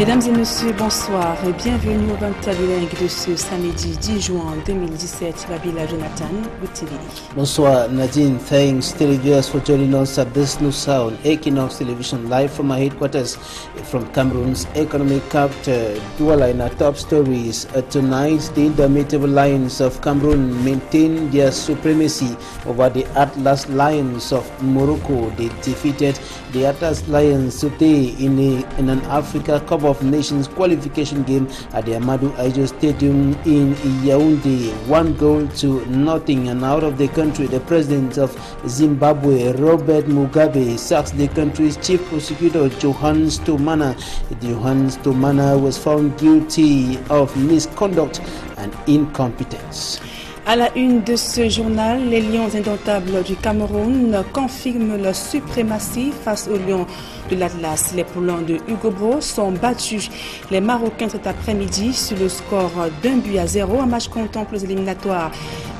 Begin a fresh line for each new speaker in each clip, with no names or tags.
Mesdames et messieurs, bonsoir et bienvenue au 20 bilingue de ce samedi 10 juin 2017. Babila Jonathan, TV.
Bonsoir Nadine, thanks televiewers for joining us at this new sound, Equinox Television, live from our headquarters from Cameroon's economic capital. Douala in our top stories. Tonight, the indomitable Lions of Cameroon maintain their supremacy over the Atlas Lions of Morocco. They defeated the Atlas Lions today in an Africa Cup of Nations qualification game at the Amadou Aïdjo Stadium in Yaoundé. 1-0, and out of the country. The president of Zimbabwe, Robert Mugabe, sacks the country's chief prosecutor, Johannes Tomana. Johannes Tomana was found guilty of misconduct and incompetence.
À la une de ce journal, les Lions indomptables du Cameroun confirment leur suprématie face aux Lions de l'Atlas. Les poulains de Hugo Broos ont battu les Marocains cet après-midi sur le score d'1-0, un match comptant pour les éliminatoires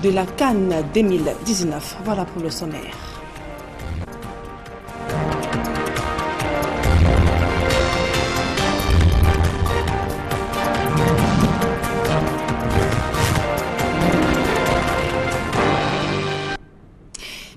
de la CAN 2019. Voilà pour le sommaire.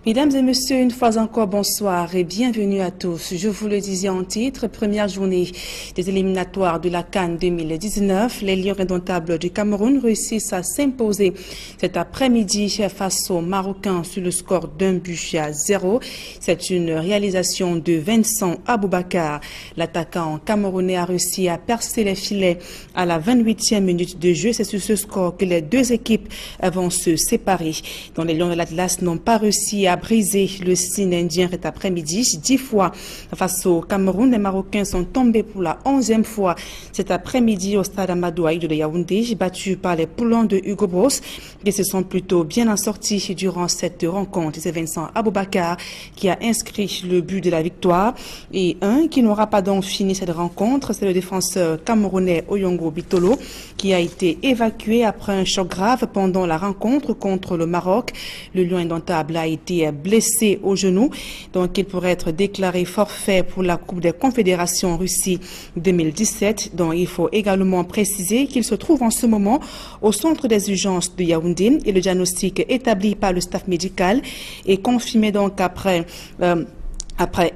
Mesdames et messieurs, une fois encore, bonsoir et bienvenue à tous. Je vous le disais en titre, première journée des éliminatoires de la CAN 2019. Les Lions indomptables du Cameroun réussissent à s'imposer cet après-midi face aux Marocains sur le score d'1-0. C'est une réalisation de Vincent Aboubakar. L'attaquant camerounais a réussi à percer les filets à la 28e minute de jeu. C'est sur ce score que les deux équipes vont se séparer. Dont les Lions de l'Atlas n'ont pas réussi à briser le signe indien cet après-midi. 10 fois face au Cameroun, les Marocains sont tombés pour la 11e fois cet après-midi au stade Amadou Aïdjo de Yaoundé, battus par les poulains de Hugo Broos, qui se sont plutôt bien en sortis durant cette rencontre. C'est Vincent Aboubakar qui a inscrit le but de la victoire et un qui n'aura pas donc fini cette rencontre, c'est le défenseur camerounais Oyongo Bitolo qui a été évacué après un choc grave pendant la rencontre contre le Maroc. Le Lion indomptable a été blessé au genou, donc il pourrait être déclaré forfait pour la Coupe des Confédérations Russie 2017, dont il faut également préciser qu'il se trouve en ce moment au centre des urgences de Yaoundé et le diagnostic établi par le staff médical est confirmé donc après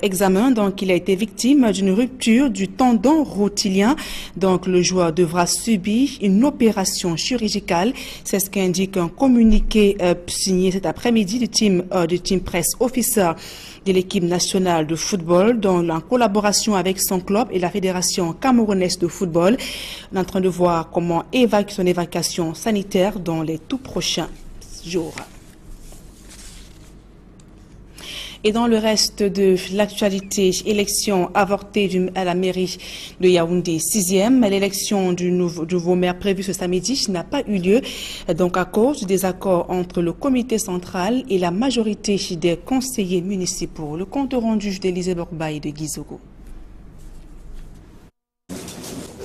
examen, donc il a été victime d'une rupture du tendon rotulien. Donc le joueur devra subir une opération chirurgicale. C'est ce qu'indique un communiqué signé cet après-midi du team press officer de l'équipe nationale de football, dans en collaboration avec son club et la Fédération camerounaise de football. On est en train de voir comment évacuer son évacuation sanitaire dans les tout prochains jours. Et dans le reste de l'actualité, élection avortée à la mairie de Yaoundé 6e. L'élection du nouveau maire prévue ce samedi n'a pas eu lieu, donc à cause du désaccord entre le comité central et la majorité des conseillers municipaux. Le compte rendu d'Élisée Borba et de Guizogo.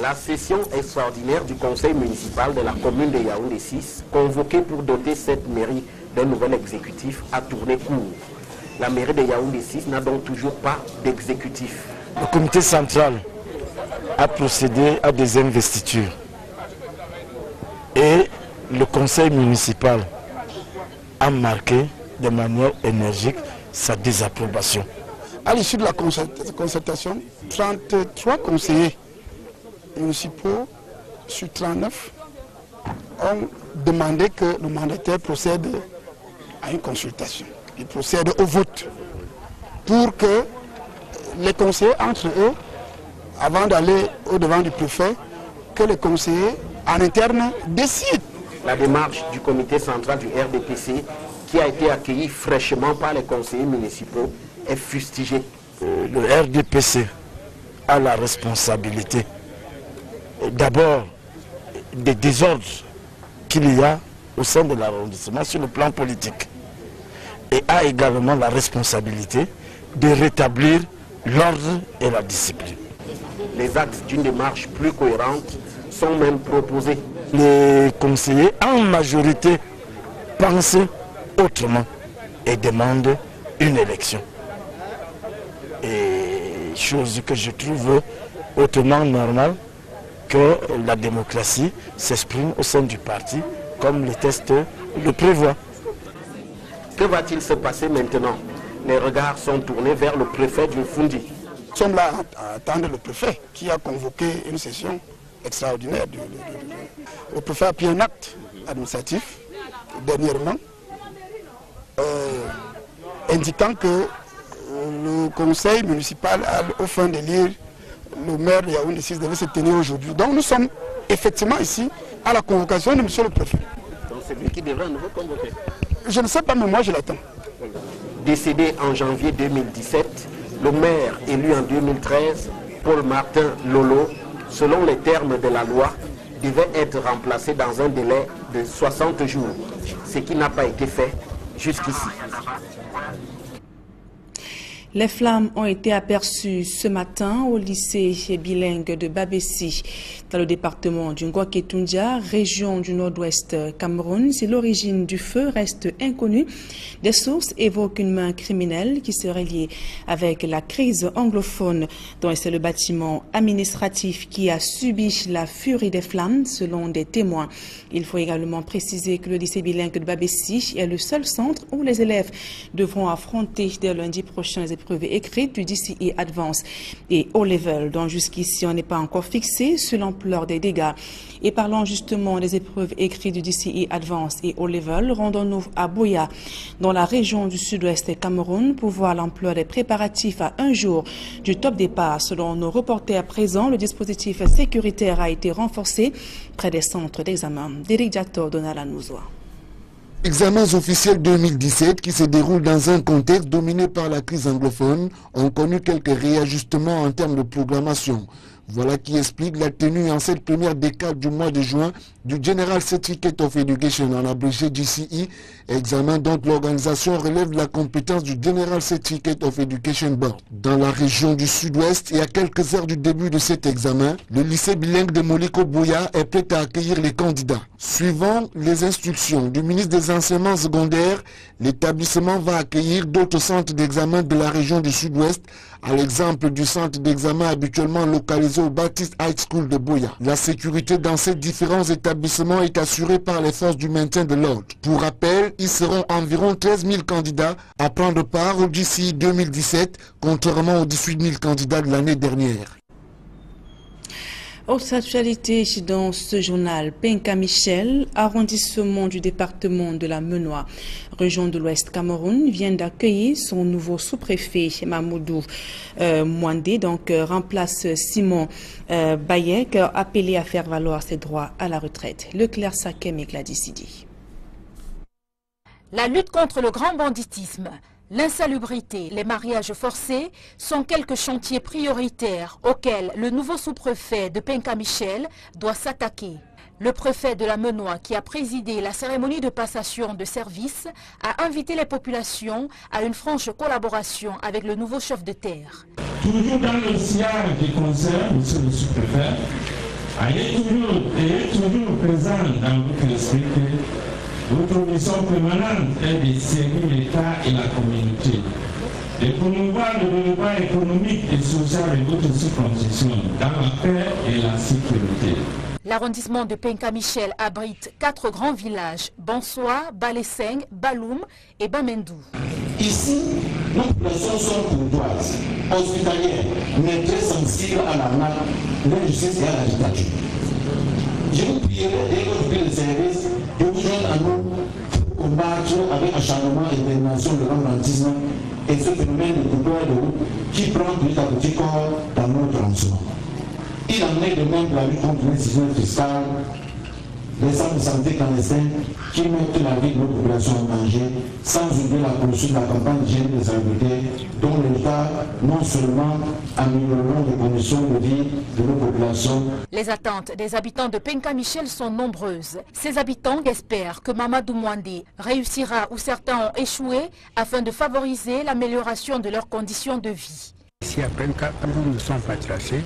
La session extraordinaire du conseil municipal de la commune de Yaoundé 6, convoquée pour doter cette mairie d'un nouvel exécutif, a tourné court. La mairie de Yaoundé 6 n'a donc toujours pas d'exécutif.
Le comité central a procédé à des investitures et le conseil municipal a marqué de manière énergique sa désapprobation.
À l'issue de la concertation, 33 conseillers municipaux sur 39 ont demandé que le mandataire procède à une consultation. Il procède au vote pour que les conseillers entre eux, avant d'aller au-devant du préfet, que les conseillers en interne décident.
La démarche du comité central du RDPC, qui a été accueillie fraîchement par les conseillers municipaux, est fustigée.
Le RDPC a la responsabilité d'abord des désordres qu'il y a au sein de l'arrondissement sur le plan politique. Et a également la responsabilité de rétablir l'ordre et la discipline.
Les axes d'une démarche plus cohérente sont même proposés.
Les conseillers, en majorité, pensent autrement et demandent une élection. Et chose que je trouve hautement normale, que la démocratie s'exprime au sein du parti, comme les tests le prévoient.
Que va-t-il se passer maintenant? Les regards sont tournés vers le préfet du Fundi.
Nous sommes là à attendre le préfet qui a convoqué une session extraordinaire. Le préfet a pris un acte administratif dernièrement indiquant que le conseil municipal a au fin de lire le maire de Yaoundé 6 devait se tenir aujourd'hui. Donc nous sommes effectivement ici à la convocation de M. le préfet.
Donc c'est lui qui devrait nous convoquer.
Je ne sais pas, mais moi je l'attends.
Décédé en janvier 2017, le maire élu en 2013, Paul Martin Lolo, selon les termes de la loi, devait être remplacé dans un délai de 60 jours, ce qui n'a pas été fait jusqu'ici.
Les flammes ont été aperçues ce matin au lycée bilingue de Babessi, dans le département du Ngouaké-Toundia, région du nord-ouest Cameroun. Si l'origine du feu reste inconnue, des sources évoquent une main criminelle qui serait liée avec la crise anglophone, dont c'est le bâtiment administratif qui a subi la furie des flammes, selon des témoins. Il faut également préciser que le lycée bilingue de Babessi est le seul centre où les élèves devront affronter dès lundi prochain les épreuves écrites du DCE Advance et O-Level, dont jusqu'ici on n'est pas encore fixé sur l'ampleur des dégâts. Et parlant justement des épreuves écrites du DCE Advance et O-Level, rendons-nous à Buea, dans la région du sud-ouest Cameroun, pour voir l'ampleur des préparatifs à un jour du top départ. Selon nos reporters présents, le dispositif sécuritaire a été renforcé près des centres d'examen. Derek Diator, Donald Anouzoa.
Examens officiels 2017 qui se déroulent dans un contexte dominé par la crise anglophone ont connu quelques réajustements en termes de programmation. Voilà qui explique la tenue en cette première décade du mois de juin du General Certificate of Education, en abrégé GCE, examen dont l'organisation relève la compétence du General Certificate of Education Board. Dans la région du sud-ouest et à quelques heures du début de cet examen, le lycée bilingue de Moliko Buea est prêt à accueillir les candidats. Suivant les instructions du ministre des Enseignements secondaires, l'établissement va accueillir d'autres centres d'examen de la région du sud-ouest, à l'exemple du centre d'examen habituellement localisé au Baptist High School de Buea. La sécurité dans ces différents établissements est assurée par les forces du maintien de l'ordre. Pour rappel, ils seront environ 13 000 candidats à prendre part au DCE 2017, contrairement aux 18 000 candidats de l'année dernière.
Autre actualité dans ce journal, Penka Michel, arrondissement du département de la Menoie, région de l'Ouest Cameroun, vient d'accueillir son nouveau sous-préfet Mamoudou Mwandé, donc remplace Simon Bayek, appelé à faire valoir ses droits à la retraite. Leclerc Sakem et Gladys Sidi.
La lutte contre le grand banditisme, l'insalubrité, les mariages forcés sont quelques chantiers prioritaires auxquels le nouveau sous-préfet de Penka Michel doit s'attaquer. Le préfet de la Menoie, qui a présidé la cérémonie de passation de service, a invité les populations à une franche collaboration avec le nouveau chef de terre.
Toujours dans le sillage des concerts, monsieur le sous-préfet, ayez toujours présent dans votre esprit que votre mission permanente est de servir l'État et la communauté, de promouvoir le développement économique et social de votre circonscription dans la paix et la sécurité.
L'arrondissement de Penka Michel abrite 4 grands villages, Bonsoir, Balesseng, Baloum et Bamendou.
Ici, nos populations sont courtoises, hospitalières, mais très sensibles à l'arnaque, l'injustice et à la dictature. Je vous prierai dès votre prise de service de vous joindre à nous pour combattre avec acharnement et détermination le banditisme et ce phénomène de coupeur de route qui prend petit à petit corps dans notre lancement. Il en est de même pour la lutte contre l'incision fiscale, les centres de santé clandestins qui mettent la vie de nos populations en danger, sans oublier la poursuite de la campagne d'hygiène des salubrités, dont l'État non seulement améliorera les conditions de vie de nos populations.
Les attentes des habitants de Penka Michel sont nombreuses. Ces habitants espèrent que Mamadou Mwandé réussira où certains ont échoué afin de favoriser l'amélioration de leurs conditions de vie.
Ici à Penka, nous ne sommes pas tracés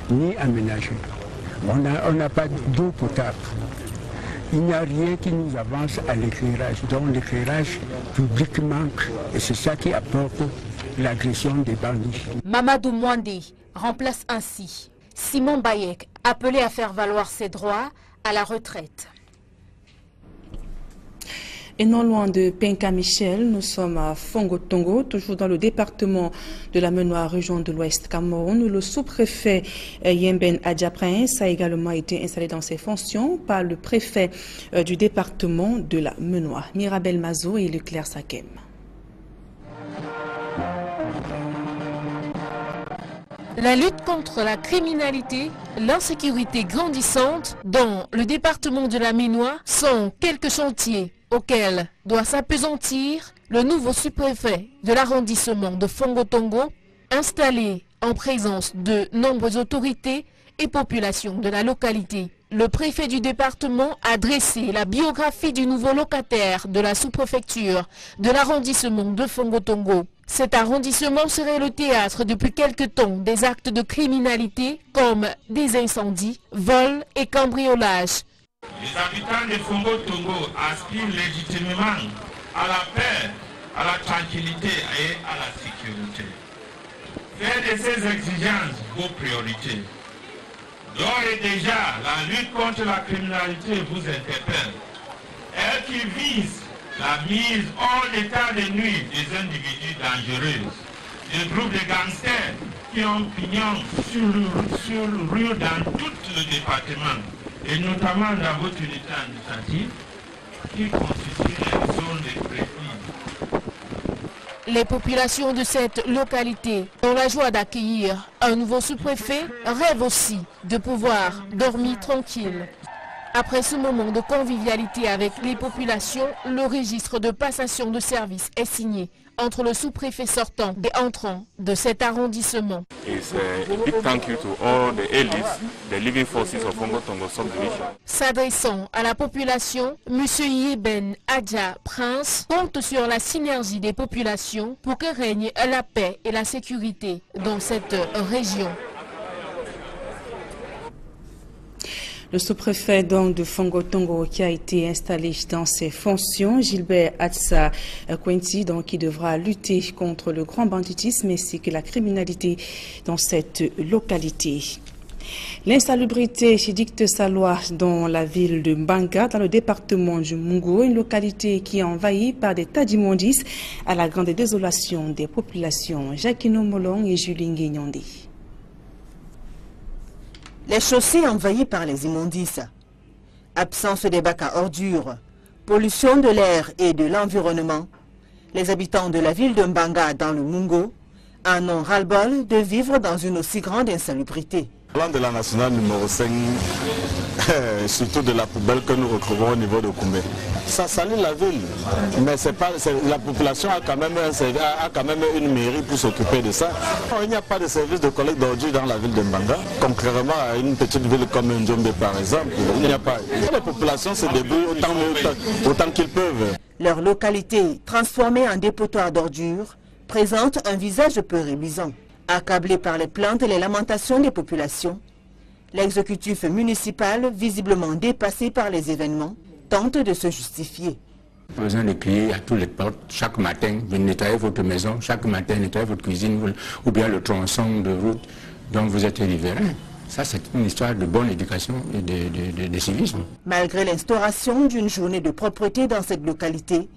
ni aménagés. On n'a pas d'eau potable. Il n'y a rien qui nous avance à l'éclairage. Donc l'éclairage public manque et c'est ça qui apporte l'agression des bandits.
Mamadou Mwandé remplace ainsi Simon Bayek, appelé à faire valoir ses droits à la retraite.
Et non loin de Penka-Michel, nous sommes à Fongo-Tongo, toujours dans le département de la Menoa, région de l'Ouest Cameroun, où le sous-préfet Yemben Adja-Prince a également été installé dans ses fonctions par le préfet du département de la Menoa, Mirabel Mazo et Leclerc Sakem.
La lutte contre la criminalité, l'insécurité grandissante dans le département de la Menoa sont quelques chantiers auxquels doit s'appesantir le nouveau sous-préfet de l'arrondissement de Fongo-Tongo, installé en présence de nombreuses autorités et populations de la localité. Le préfet du département a dressé la biographie du nouveau locataire de la sous-préfecture de l'arrondissement de Fongo-Tongo. Cet arrondissement serait le théâtre depuis quelque temps des actes de criminalité comme des incendies, vols et cambriolages.
Les habitants de Fongo-Tongo aspirent légitimement à la paix, à la tranquillité et à la sécurité. Faites de ces exigences vos priorités. D'ores et déjà, la lutte contre la criminalité vous interpelle. Elle qui vise la mise hors d'état de nuire des individus dangereux, des groupes de gangsters qui ont pignon sur rue dans tout le département, et notamment dans votre unité administrative, qui constitue une zone de préfet.
Les populations de cette localité ont la joie d'accueillir un nouveau sous-préfet, rêvent aussi de pouvoir dormir tranquille. Après ce moment de convivialité avec les populations, le registre de passation de service est signé entre le sous-préfet sortant et entrant de cet arrondissement. S'adressant à la population, M. Yemben Adja-Prince compte sur la synergie des populations pour que règne la paix et la sécurité dans cette région.
Le sous-préfet de Fongo-Tongo qui a été installé dans ses fonctions, Gilbert Atsa Kwenti, qui devra lutter contre le grand banditisme ainsi que la criminalité dans cette localité. L'insalubrité dicte sa loi dans la ville de Mbanga, dans le département du Mungo, une localité qui est envahie par des tas d'immondices à la grande désolation des populations. Jacquino Molong et Julie Nguyenyandi.
Les chaussées envahies par les immondices, absence des bacs à ordures, pollution de l'air et de l'environnement, les habitants de la ville de Mbanga dans le Mungo en ont ras-le-bol de vivre dans une aussi grande insalubrité.
Plan de la nationale numéro 5, surtout de la poubelle que nous retrouvons au niveau de Koumé. Ça salit la ville, mais la population a quand même une mairie pour s'occuper de ça. Il n'y a pas de service de collecte d'ordures dans la ville de Mbanga, contrairement à une petite ville comme Ndjombe par exemple. Il n'y a pas. Les populations se débrouillent autant qu'ils peuvent.
Leur localité, transformée en dépotoir d'ordures, présente un visage peu réluisant. Accablé par les plaintes et les lamentations des populations, l'exécutif municipal, visiblement dépassé par les événements, tente de se justifier.
Pas besoin de crier à toutes les portes chaque matin, vous nettoyez votre maison, chaque matin nettoyez votre cuisine ou bien le tronçon de route dont vous êtes riverain. Ça, c'est une histoire de bonne éducation et de civisme.
Malgré l'instauration d'une journée de propreté dans cette localité,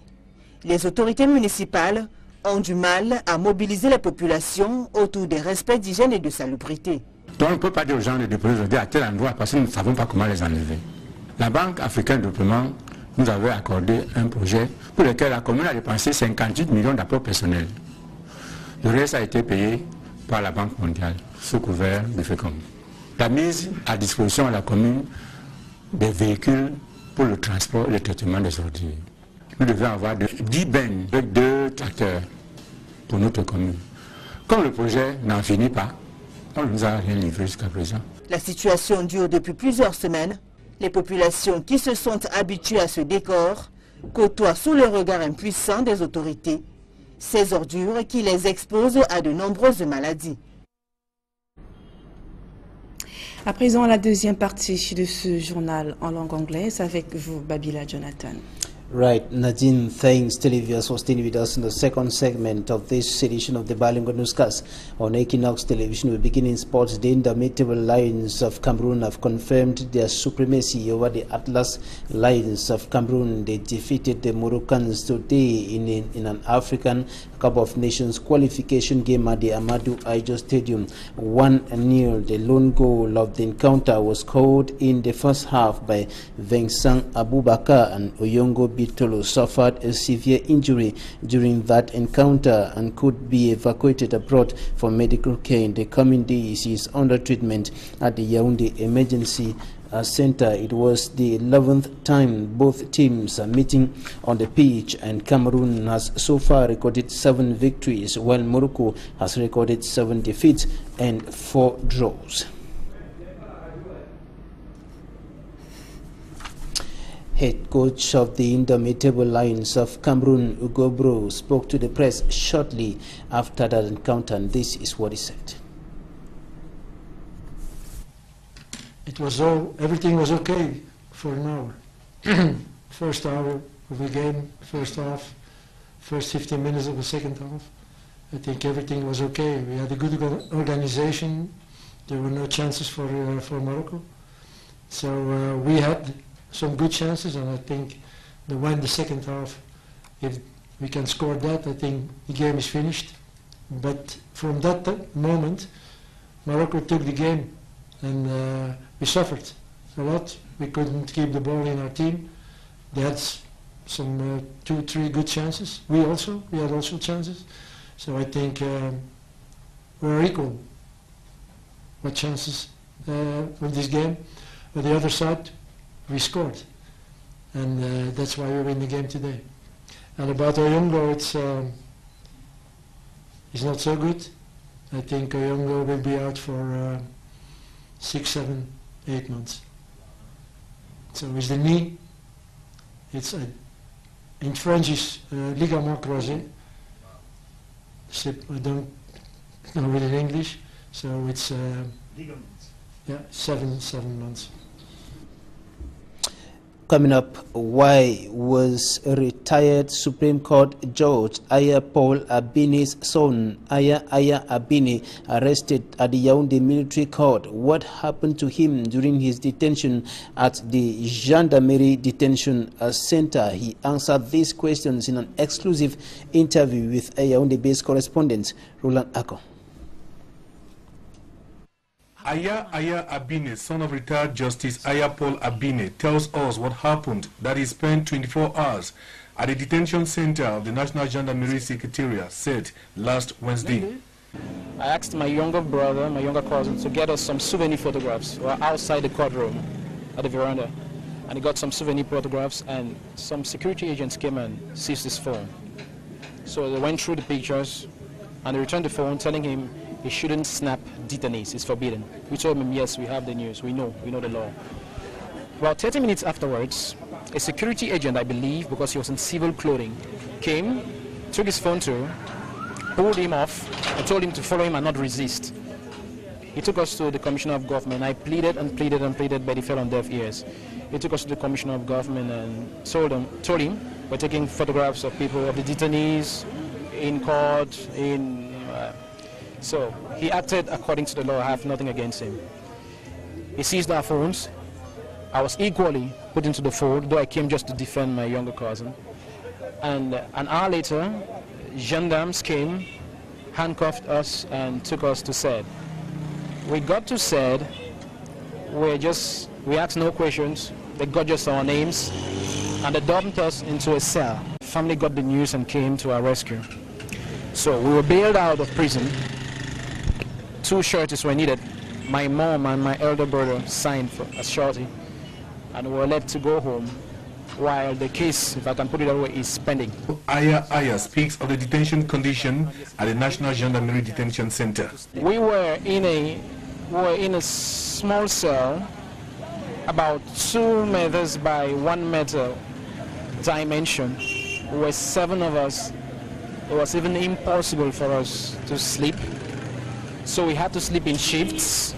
les autorités municipales ont du mal à mobiliser la population autour des respects d'hygiène et de salubrité.
Donc on ne peut pas dire aux gens de déposer aujourd'hui à tel endroit parce que nous ne savons pas comment les enlever. La Banque africaine de développement nous avait accordé un projet pour lequel la commune a dépensé 58 millions d'apports personnels. Le reste a été payé par la Banque mondiale, sous couvert de FECOM. La mise à disposition à la commune des véhicules pour le transport et le traitement des ordures. Nous devions avoir 10 bennes avec 2 tracteurs pour notre commune. Comme le projet n'en finit pas, on ne nous a rien livré jusqu'à présent.
La situation dure depuis plusieurs semaines. Les populations qui se sont habituées à ce décor côtoient sous le regard impuissant des autorités ces ordures qui les exposent à de nombreuses maladies.
À présent, la deuxième partie de ce journal en langue anglaise avec vous, Babila Jonathan.
Right, Nadine, thanks to Livius for staying with us in the second segment of this edition of the Bilingual Newscast. On Equinox Television, we begin in sports. The Indomitable Lions of Cameroon have confirmed their supremacy over the Atlas Lions of Cameroon. They defeated the Moroccans today in an African Cup of Nations qualification game at the Amadou Ahidjo Stadium. 1-0. The lone goal of the encounter was scored in the first half by Vincent Aboubakar, and Oyongo Bitolo suffered a severe injury during that encounter and could be evacuated abroad for medical care in the coming days. He is under treatment at the Yaoundé Emergency Center. It was the 11th time both teams are meeting on the pitch, and Cameroon has so far recorded 7 victories, while Morocco has recorded 7 defeats and 4 draws. Head coach of the Indomitable Lions of Cameroon, Ugo Bro, spoke to the press shortly after that encounter, and this is what he said.
Everything was okay for an hour. First hour of the game, first half, first 15 minutes of the second half. I think everything was okay. We had a good organization. There were no chances for Morocco. So we had some good chances, and I think when the second half, if we can score that, I think the game is finished. But from that moment, Morocco took the game, and we suffered a lot. We couldn't keep the ball in our team. They had some 2-3 good chances. We had also chances. So I think we were equal with chances with this game. But the other side, we scored, and that's why we win the game today. And about Oyongo, it's not so good. I think Oyongo will be out for 6, 7, 8 months. So with the knee, it's in French is ligament croisé. I don't know it in English, so it's yeah, 7 months.
Coming up, why was retired Supreme Court Judge Aya Paul Abine's son, Aya Abine, arrested at the Yaoundé Military Court? What happened to him during his detention at the Gendarmerie Detention Center? He answered these questions in an exclusive interview with a Yaoundé-based correspondent, Roland Ako.
Aya Abine, son of retired Justice Aya Paul Abine, tells us what happened, that he spent 24 hours at the detention center of the National Gendarmerie Secretariat, said last Wednesday.
I asked my younger brother, my younger cousin, to get us some souvenir photographs. We were outside the courtroom at the veranda, and he got some souvenir photographs, and some security agents came and seized his phone. So they went through the pictures, and they returned the phone, telling him he shouldn't snap detainees, it's forbidden. We told him, yes, we have the news, we know the law. About 30 minutes afterwards, a security agent, I believe, because he was in civil clothing, came, took his phone too, pulled him off, and told him to follow him and not resist. He took us to the Commissioner of Government. I pleaded and pleaded and pleaded, but he fell on deaf ears. He took us to the Commissioner of Government and told him we're taking photographs of people, of the detainees in court, so he acted according to the law. I have nothing against him. He seized our phones. I was equally put into the fold, though I came just to defend my younger cousin. And an hour later, gendarmes came, handcuffed us, and took us to SED. We got to SED. We asked no questions. They got just our names, and they dumped us into a cell. Family got the news and came to our rescue. So we were bailed out of prison. 2 sureties were needed. My mom and my elder brother signed for a surety, and we were let to go home while the case, if I can put it that way, is pending.
Aya speaks of the detention condition at the National Gendarmerie Detention Center.
We were in a small cell, about 2 meters by 1 meter dimension. There were 7 of us. It was even impossible for us to sleep. So we had to sleep in shifts.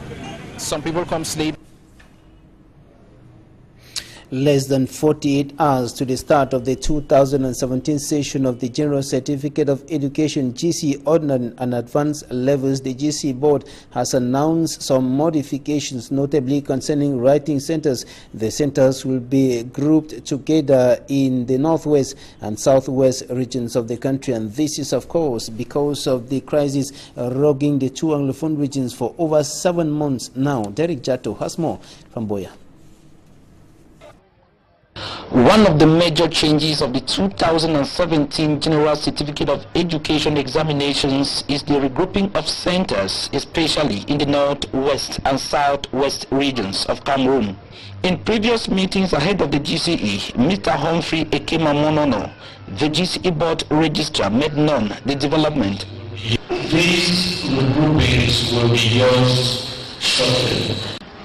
Some people come sleep.
Less than 48 hours to the start of the 2017 session of the General Certificate of Education GC Ordinary and Advanced Levels, the GC Board has announced some modifications, notably concerning writing centers. The centers will be grouped together in the northwest and southwest regions of the country, and this is, of course, because of the crisis rocking the two Anglophone regions for over 7 months now. Derek Jato has more from Boya.
One of the major changes of the 2017 General Certificate of Education examinations is the regrouping of centers, especially in the northwest and southwest regions of Cameroon. In previous meetings ahead of the GCE, Mr. Humphrey Ekemamonono, the GCE board registrar, made known the development.
These regroupings will be yours shortly.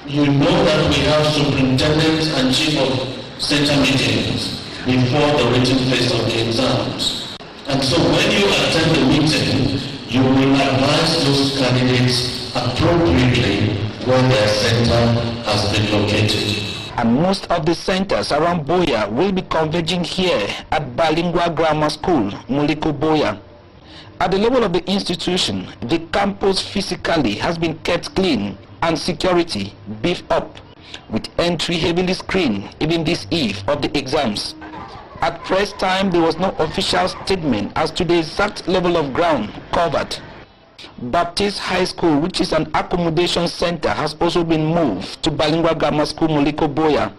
You know that we have superintendents and chief of center meetings before the written phase of the exams. And so when you attend the meeting, you will advise those candidates appropriately where their center has been located.
And most of the centers around Boya will be converging here at Bilingual Grammar School, Muliko Boya. At the level of the institution, the campus physically has been kept clean and security beefed up, with entry heavily screened even this eve of the exams. At press time, there was no official statement as to the exact level of ground covered. Baptist High School, which is an accommodation center, has also been moved to Bilingual Grammar School, Muliko Boya.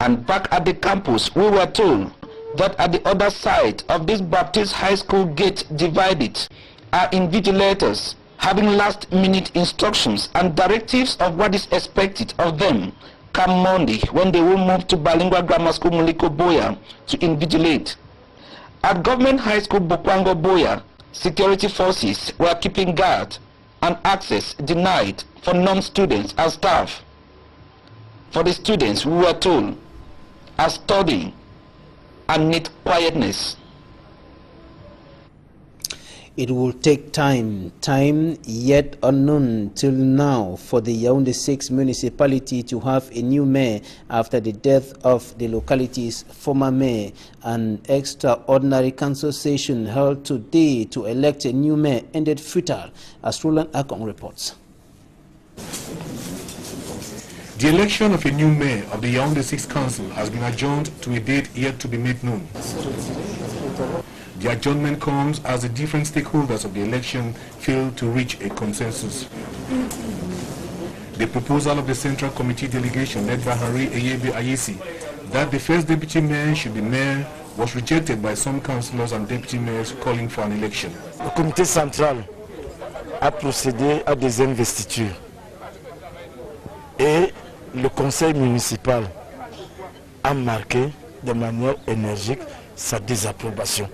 And back at the campus, we were told that at the other side of this Baptist High School gate divided are invigilators having last-minute instructions and directives of what is expected of them come Monday when they will move to Bilingual Grammar School Muliko Boya to invigilate. At Government High School Bokwango Boya, security forces were keeping guard and access denied for non-students and staff. For the students, we were told, are studying and need quietness.
It will take time yet unknown till now, for the Yaoundé 6 municipality to have a new mayor after the death of the locality's former mayor. An extraordinary council session held today to elect a new mayor ended futile, as Roland Akong reports.
The election of a new mayor of the Yaoundé 6 Council has been adjourned to a date yet to be made known. The adjournment comes as the different stakeholders of the election failed to reach a consensus. The proposal of the Central Committee delegation led by Henri Eyebe Ayesi that the first deputy mayor should be mayor was rejected by some councillors and deputy mayors calling for an election.
Le comité central a procédé à des investitures et le conseil municipal a marqué de manière énergique sa désapprobation.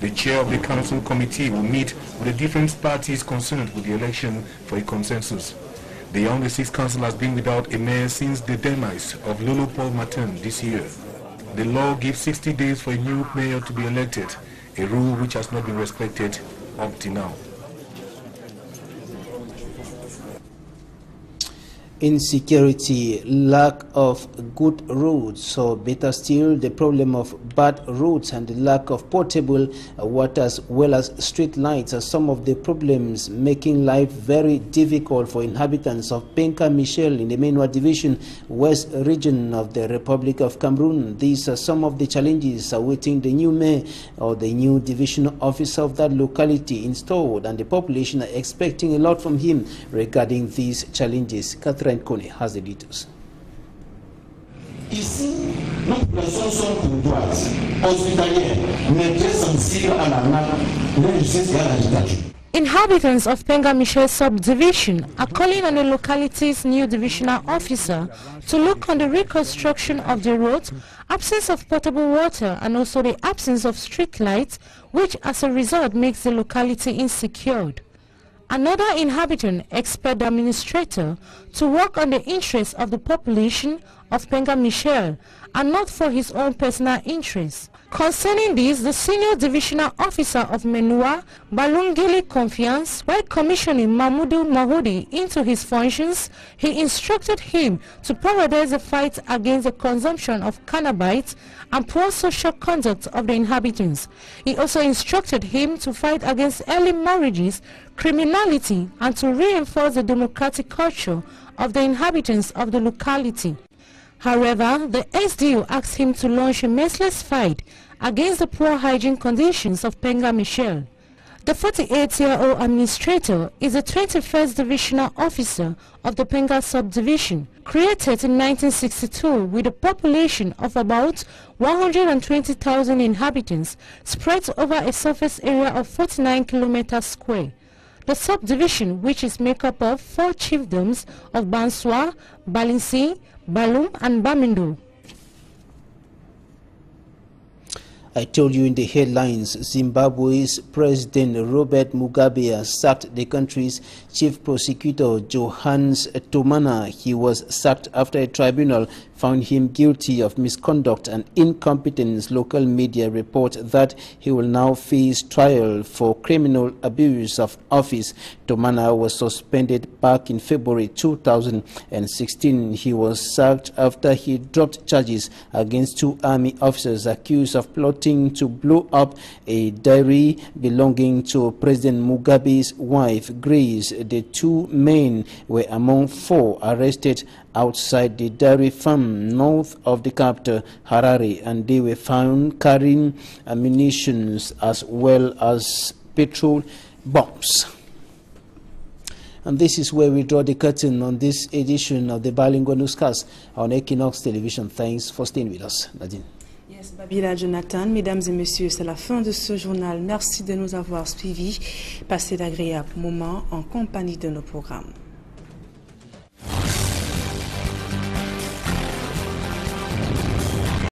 The chair of the council committee will meet with the different parties concerned with the election for a consensus. The Yaoundé 6 Council has been without a mayor since the demise of Lolo Paul Martin this year. The law gives 60 days for a new mayor to be elected, a rule which has not been respected up to now.
Insecurity, lack of good roads, or better still, the problem of bad roads and the lack of potable water as well as street lights are some of the problems making life very difficult for inhabitants of Penka Michel in the Mainwa Division, West region of the Republic of Cameroon. These are some of the challenges awaiting the new mayor or the new division officer of that locality installed, and the population are expecting a lot from him regarding these challenges. Catherine Kone has the details.
Ici, nos populations sont courtoises, hospitalières, mais très sensibles à la l'injustice et à la dictature.
Inhabitants of Penka Michel subdivision are calling on the locality's new divisional officer to look on the reconstruction of the roads, absence of potable water, and also the absence of street lights, which as a result makes the locality insecure. Another inhabitant expects the administrator to work on the interests of the population of Penka Michel and not for his own personal interests. Concerning this, the senior divisional officer of Menua, Balungili Confiance, while commissioning Mahmoudou Mahoudi into his functions, he instructed him to prioritize the fight against the consumption of cannabis and poor social conduct of the inhabitants. He also instructed him to fight against early marriages, criminality, and to reinforce the democratic culture of the inhabitants of the locality. However, the SDU asked him to launch a merciless fight against the poor hygiene conditions of Penga Michel. The 48-year-old administrator is the 21st Divisional Officer of the Penga Subdivision, created in 1962 with a population of about 120,000 inhabitants spread over a surface area of 49 kilometers square. The subdivision, which is made up of 4 chiefdoms of Banswa, Balinsi, Balum and Bamindo.
I told you in the headlines, Zimbabwe's President Robert Mugabe has sacked the country's chief prosecutor, Johannes Tomana. He was sacked after a tribunal found him guilty of misconduct and incompetence. Local media report that he will now face trial for criminal abuse of office. Tomana was suspended back in February 2016. He was sacked after he dropped charges against 2 army officers accused of plotting to blow up a dairy belonging to President Mugabe's wife, Grace. The 2 men were among 4 arrested outside the dairy farm north of the capital, Harare, and they were found carrying ammunition as well as petrol bombs. And this is where we draw the curtain on this edition of the Bilingual Newscast on Equinox Television. Thanks for staying with us. Nadine.
Yes, Babila Jonathan, mesdames et messieurs, c'est la fin de ce journal. Merci de nous avoir suivis. Passez d'agréables moments en compagnie de nos programmes.